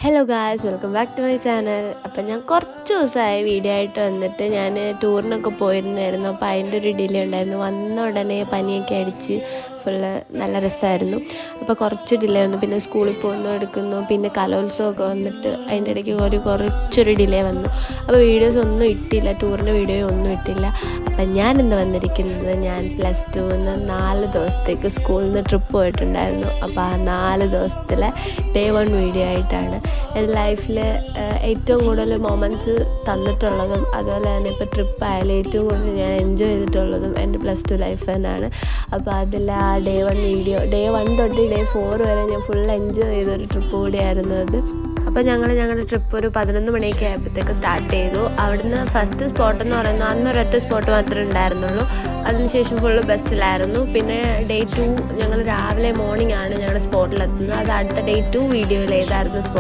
Hello guys, welcome back to my channel. അപ്പം ഞാൻ കുറച്ച് ദിവസമായി വീഡിയോ ആയിട്ട് വന്നിട്ട്. ഞാൻ ടൂറിനൊക്കെ പോയിരുന്നായിരുന്നു. അപ്പോൾ അതിൻ്റെ ഒരു ഡിലേ ഉണ്ടായിരുന്നു. വന്ന ഉടനെ പനിയൊക്കെ അടിച്ച് ഫുള്ള് നല്ല രസമായിരുന്നു. അപ്പോൾ കുറച്ച് ഡിലേ വന്നു. പിന്നെ സ്കൂളിൽ പോകുന്നു, എടുക്കുന്നു, പിന്നെ കലോത്സവമൊക്കെ വന്നിട്ട് അതിൻ്റെ ഇടയ്ക്ക് കുറച്ചൊരു ഡിലേ വന്നു. അപ്പോൾ വീഡിയോസ് ഒന്നും ഇട്ടില്ല, ടൂറിൻ്റെ വീഡിയോ ഒന്നും ഇട്ടില്ല. അപ്പം ഞാനിന്ന് വന്നിരിക്കുന്നത്, ഞാൻ +2 4 ദിവസത്തേക്ക് സ്കൂളിൽ നിന്ന് ട്രിപ്പ് പോയിട്ടുണ്ടായിരുന്നു. അപ്പോൾ ആ 4 ദിവസത്തിലെ ഡേ 1 വീഡിയോ ആയിട്ടാണ്. എൻ്റെ ലൈഫിൽ ഏറ്റവും കൂടുതൽ മൊമെൻറ്റ്സ് തന്നിട്ടുള്ളതും അതുപോലെ തന്നെ ഇപ്പോൾ ട്രിപ്പായാലും ഏറ്റവും കൂടുതൽ ഞാൻ എൻജോയ് ചെയ്തിട്ടുള്ളതും എൻ്റെ +2 ലൈഫ് തന്നെയാണ്. അപ്പോൾ അതിൽ ആ ഡേ 1 വീഡിയോ, ഡേ 1 തൊട്ട് ഡേ 4 വരെ ഞാൻ ഫുൾ എൻജോയ് ചെയ്തൊരു ട്രിപ്പ് കൂടിയായിരുന്നു അത്. അപ്പോൾ ഞങ്ങളുടെ ട്രിപ്പ് ഒരു 11 മണിയൊക്കെ ആയപ്പോഴത്തേക്ക് സ്റ്റാർട്ട് ചെയ്തു. അവിടുന്ന് ഫസ്റ്റ് സ്പോട്ട് എന്ന് പറയുന്നത് അന്നൊരൊറ്റ സ്പോട്ട് മാത്രമേ ഉണ്ടായിരുന്നുള്ളൂ. അതിനുശേഷം ഫുള്ള് ബസ്സിലായിരുന്നു. പിന്നെ ഡേ 2 ഞങ്ങൾ രാവിലെ മോർണിംഗ് ആണ് ഞങ്ങളുടെ സ്പോട്ടിലെത്തുന്നത്. അത് അടുത്ത ഡേ 2 വീഡിയോയിൽ ഏതായിരുന്നു സ്പോട്ട്